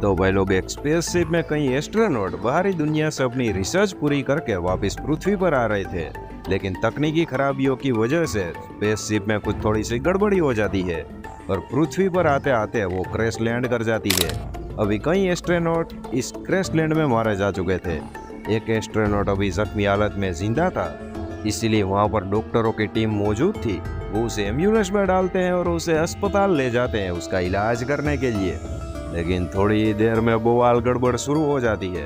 तो भाई लोग एक स्पेसशिप में कई एस्ट्रोनॉट बाहरी दुनिया से अपनी रिसर्च पूरी करके वापस पृथ्वी पर आ रहे थे, लेकिन तकनीकी खराबियों की वजह से स्पेसशिप में कुछ थोड़ी सी गड़बड़ी हो जाती है और पृथ्वी पर आते आते वो क्रैश लैंड कर जाती है। अभी कई एस्ट्रोनॉट इस क्रैश लैंड में मारे जा चुके थे। एक एस्ट्रोनॉट अभी जख्मी हालत में जिंदा था, इसीलिए वहाँ पर डॉक्टरों की टीम मौजूद थी। वो उसे एम्बुलेंस में डालते हैं और उसे अस्पताल ले जाते हैं उसका इलाज करने के लिए। लेकिन थोड़ी देर में बवाल गड़बड़ शुरू हो जाती है,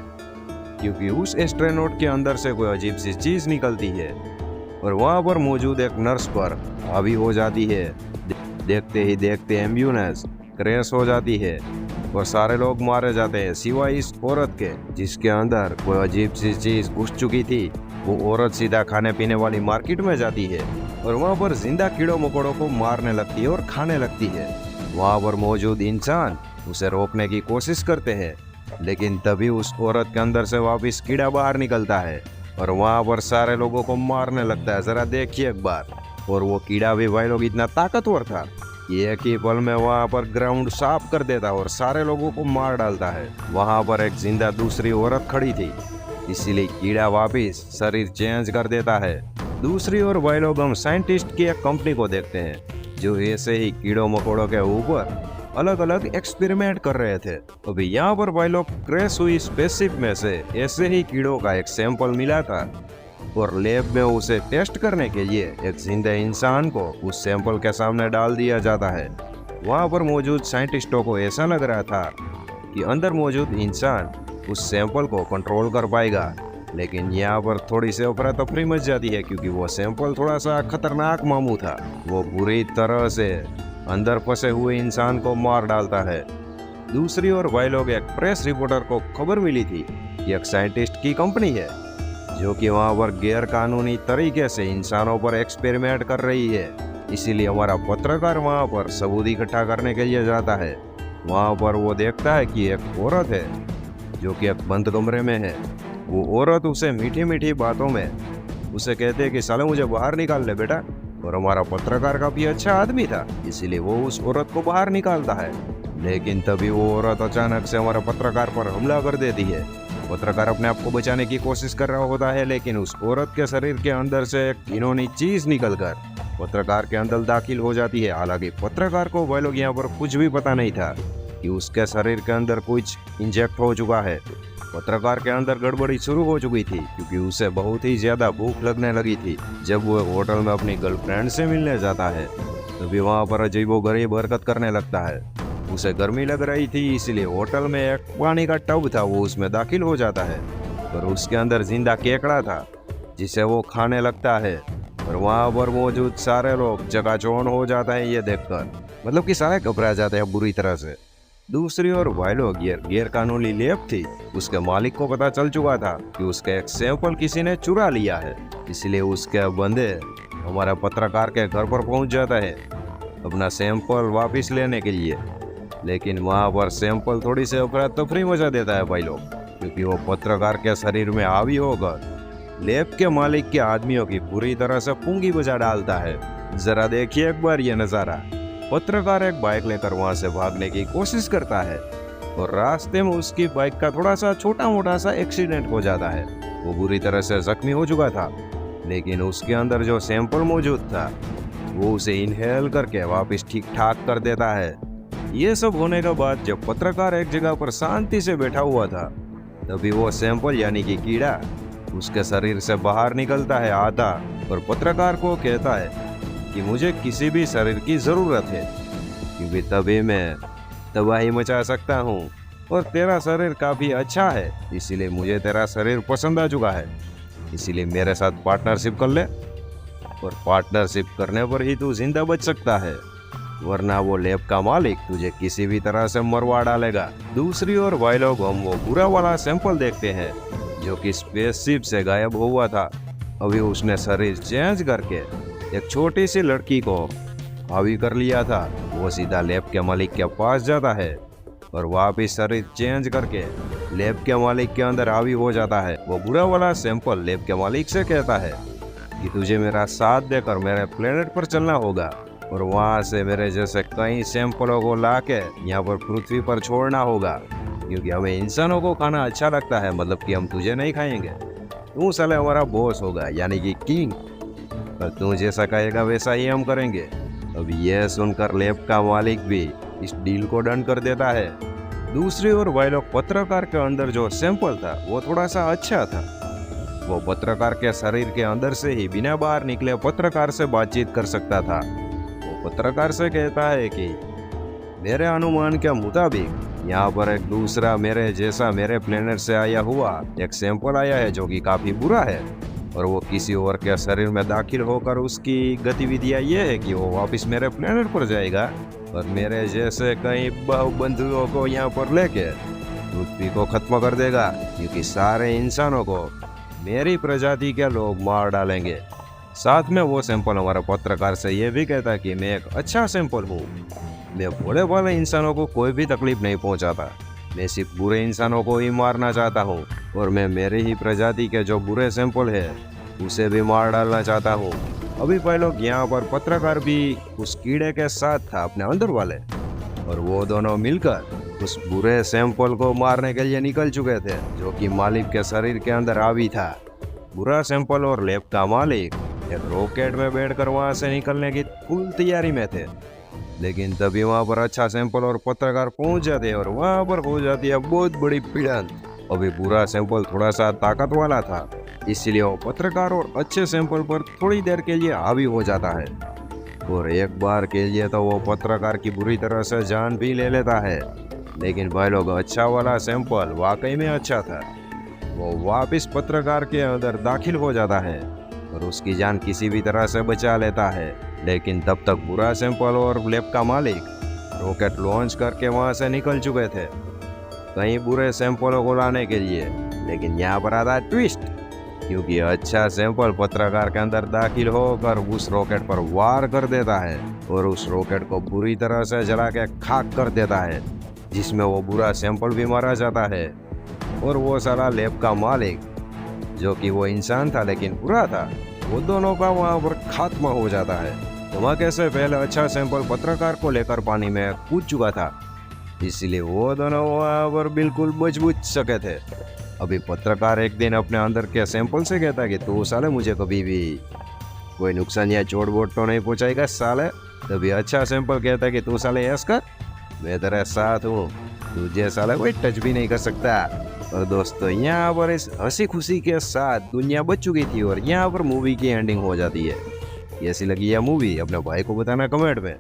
क्योंकि उस एस्ट्रोनॉट के अंदर से कोई अजीब सी चीज निकलती है और वहाँ पर मौजूद एक नर्स पर हावी हो जाती है। देखते ही देखते एम्बुलेंस क्रैश हो जाती है और सारे लोग मारे जाते हैं सिवाय इस औरत के, जिसके अंदर कोई अजीब सी चीज घुस चुकी थी। वो औरत सीधा खाने पीने वाली मार्केट में जाती है और वहाँ पर जिंदा कीड़ों मकोड़ों को मारने लगती है और खाने लगती है। वहाँ पर मौजूद इंसान उसे रोकने की कोशिश करते हैं, लेकिन तभी उस औरत के अंदर से वापस कीड़ा बाहर निकलता है और वहाँ पर सारे लोगों को मारने लगता है। जरा देखिए एक बार। और वो कीड़ा भी भाई लोग इतना ताकतवर था कि एक ही पल में वहाँ पर ग्राउंड साफ कर देता और सारे लोगों को मार डालता है। वहाँ पर एक जिंदा दूसरी औरत खड़ी थी, इसीलिए कीड़ा वापिस शरीर चेंज कर देता है। दूसरी ओर भाई लोग हम साइंटिस्ट की एक कंपनी को देखते हैं जो ऐसे ही कीड़ों मकोड़ों के ऊपर अलग अलग एक्सपेरिमेंट कर रहे थे। अभी यहाँ पर भाई लोग क्रैश हुई स्पेसशिप में से ऐसे ही कीड़ों का एक सैंपल मिला था और लैब में उसे टेस्ट करने के लिए एक जिंदा इंसान को उस सैंपल के सामने डाल दिया जाता है। वहाँ पर मौजूद साइंटिस्टों को ऐसा लग रहा था कि अंदर मौजूद इंसान उस सैंपल को कंट्रोल कर पाएगा, लेकिन यहाँ पर थोड़ी सी अफरा तफरी मच जाती है, क्योंकि वो सैंपल थोड़ा सा खतरनाक मामू था। वो बुरी तरह से अंदर फंसे हुए इंसान को मार डालता है। दूसरी ओर भाई लोग एक प्रेस रिपोर्टर को खबर मिली थी कि एक साइंटिस्ट की कंपनी है जो कि वहाँ पर गैर कानूनी तरीके से इंसानों पर एक्सपेरिमेंट कर रही है। इसीलिए हमारा पत्रकार वहाँ पर सबूत इकट्ठा करने के लिए जाता है। वहाँ पर वो देखता है कि एक औरत है जो कि एक बंद कमरे में है। वो औरत उसे मीठी मीठी बातों में उसे कहते हैं कि साले मुझे बाहर निकाल ले बेटा। और हमारा पत्रकार काफी अच्छा आदमी था, इसीलिए वो उस औरत को बाहर निकालता है। लेकिन तभी वो औरत अचानक से हमारा पत्रकार पर हमला कर देती है। पत्रकार अपने आप को बचाने की कोशिश कर रहा होता है, लेकिन उस औरत के शरीर के अंदर से एक घिनौनी चीज निकलकर पत्रकार के अंदर दाखिल हो जाती है। हालांकि पत्रकार को वह लोग यहाँ पर कुछ भी पता नहीं था कि उसके शरीर के अंदर कुछ इंजेक्ट हो चुका है। पत्रकार के अंदर गड़बड़ी शुरू हो चुकी थी, क्योंकि उसे बहुत ही ज्यादा भूख लगने लगी थी। जब वो होटल में अपनी गर्लफ्रेंड से मिलने जाता है तभी वहाँ पर अजीबोगरीब हरकत करने लगता है। उसे गर्मी लग रही थी, इसलिए होटल में एक पानी का टब था, वो उसमें दाखिल हो जाता है और उसके अंदर जिंदा केकड़ा था जिसे वो खाने लगता है। और वहाँ पर मौजूद सारे लोग चकाचौंध हो जाता है ये देखकर, मतलब कि सारे घबरा जाते हैं बुरी तरह से। दूसरी ओर भाई लोग ये गैर कानूनी लैब थी, उसके मालिक को पता चल चुका था कि उसका एक सैंपल किसी ने चुरा लिया है, इसलिए उसके बंदे हमारा पत्रकार के घर पर पहुंच जाता है अपना सैंपल वापस लेने के लिए। लेकिन वहां पर सैंपल थोड़ी से अफरा तफरी मचा देता है भाई लोग, क्योंकि वो पत्रकार के शरीर में हावी होकर लैब के मालिक के आदमियों की पूरी तरह से पूंगी बजा डालता है। जरा देखिए एक बार ये नजारा। पत्रकार एक बाइक लेकर वहां से भागने की कोशिश करता है और रास्ते में उसकी बाइक का थोड़ा सा छोटा मोटा सा एक्सीडेंट हो जाता है। वो बुरी तरह से जख्मी हो चुका था, लेकिन उसके अंदर जो सैंपल मौजूद था वो उसे इनहेल करके वापस ठीक ठाक कर देता है। ये सब होने के बाद जब पत्रकार एक जगह पर शांति से बैठा हुआ था, तभी वो सैंपल यानी कि कीड़ा उसके शरीर से बाहर निकलता है आता और पत्रकार को कहता है कि मुझे किसी भी शरीर की जरूरत है, क्योंकि तभी मैं तबाही मचा सकता हूँ और तेरा शरीर काफी अच्छा है, इसीलिए मुझे तेरा शरीर पसंद आ चुका है। इसीलिए मेरे साथ पार्टनरशिप कर ले और पार्टनरशिप करने पर ही तू जिंदा बच सकता है, वरना वो लैब का मालिक तुझे किसी भी तरह से मरवा डालेगा। दूसरी ओर भाई लोग हम वो बुरा वाला सैंपल देखते हैं जो कि स्पेसशिप से गायब हुआ था। अभी उसने शरीर चेंज करके एक छोटी सी लड़की को हावी कर लिया था। वो सीधा लैब के मालिक के पास जाता है और वापिस शरीर चेंज करके लैब के मालिक के अंदर हावी हो जाता है। वो बुरा वाला सैंपल लैब के मालिक से कहता है कि तुझे मेरा साथ देकर मेरे प्लेनेट पर चलना होगा और वहाँ से मेरे जैसे कई सैंपलों को लाके यहाँ पर पृथ्वी पर छोड़ना होगा। क्योंकि हमें इंसानों को खाना अच्छा लगता है, मतलब कि हम तुझे नहीं खाएंगे। तू साले हमारा बॉस होगा, यानी कि किंग, और तू जैसा कहेगा वैसा ही हम करेंगे। अब यह सुनकर लैब का मालिक भी इस डील को डन कर देता है। दूसरी ओर भाई लोग, पत्रकार के अंदर जो सैंपल था वो थोड़ा सा अच्छा था। वो पत्रकार के शरीर के अंदर से ही बिना बाहर निकले पत्रकार से बातचीत कर सकता था। वो पत्रकार से कहता है कि मेरे अनुमान के मुताबिक यहाँ पर एक दूसरा मेरे जैसा मेरे प्लेनेट से आया हुआ एक सैंपल आया है जो कि काफी बुरा है, और वो किसी और के शरीर में दाखिल होकर उसकी गतिविधियां ये है कि वो वापस मेरे प्लेनेट पर जाएगा और मेरे जैसे कई बंधुओं को यहाँ पर लेके पृथ्वी को खत्म कर देगा, क्योंकि सारे इंसानों को मेरी प्रजाति के लोग मार डालेंगे। साथ में वो सैंपल हमारा पत्रकार से ये भी कहता कि मैं एक अच्छा सैंपल हूँ, मैं भोले भाले इंसानों को कोई भी तकलीफ नहीं पहुँचाता, मैं सिर्फ बुरे इंसानों को ही मारना चाहता हूँ, और मैं मेरी ही प्रजाति के जो बुरे सैंपल है उसे भी मार डालना चाहता हूँ। अभी भाई लोग यहाँ पर पत्रकार भी उस कीड़े के साथ था अपने अंदर वाले, और वो दोनों मिलकर उस बुरे सैंपल को मारने के लिए निकल चुके थे जो कि मालिक के शरीर के अंदर हावी था। बुरा सैंपल और लैब का मालिक एक रॉकेट में बैठकर वहां से निकलने की फुल तैयारी में थे, लेकिन तभी वहां पर अच्छा सैंपल और पत्रकार पहुंच जाते और वहां पर हो जाती है बहुत बड़ी भिड़ंत। अभी बुरा सैंपल थोड़ा सा ताकत वाला था, इसलिए वो पत्रकार और अच्छे सैंपल पर थोड़ी देर के लिए हावी हो जाता है, और एक बार के लिए तो वो पत्रकार की बुरी तरह से जान भी ले लेता है। लेकिन भाई लोग, अच्छा वाला सैंपल वाकई में अच्छा था। वो वापस पत्रकार के अंदर दाखिल हो जाता है और उसकी जान किसी भी तरह से बचा लेता है। लेकिन तब तक बुरा सैंपल और लैब का मालिक रॉकेट लॉन्च करके वहां से निकल चुके थे कई बुरे सैंपलों को लाने के लिए। लेकिन यहाँ पर आता है ट्विस्ट, क्योंकि अच्छा सैंपल पत्रकार के अंदर दाखिल होकर उस रॉकेट पर वार कर देता है और उस रॉकेट को बुरी तरह से जला के खाक कर देता है, जिसमें वो बुरा सैंपल भी मारा जाता है। और वो सारा लैब का मालिक, जो कि वो इंसान था लेकिन बुरा था, वो दोनों का वहाँ पर खात्मा हो जाता है। धमाके से पहले अच्छा सैंपल पत्रकार को लेकर पानी में कूद चुका था, इसलिए वो दोनों वहाँ पर बिल्कुल बच सके थे। अभी पत्रकार एक दिन अपने अंदर के सैंपल से कहता कि तू साले मुझे कभी भी कोई नुकसान या चोट वोट तो नहीं पहुंचाएगा साले। तभी अच्छा सैंपल कहता कि तू साले ऐसा कर, मैं तेरे साथ हूँ, तुझे साले कोई टच भी नहीं कर सकता। और दोस्तों, यहाँ पर इस हंसी खुशी के साथ दुनिया बच चुकी थी और यहाँ पर मूवी की एंडिंग हो जाती है। कैसी लगी यह मूवी अपने भाई को बताना कमेंट में।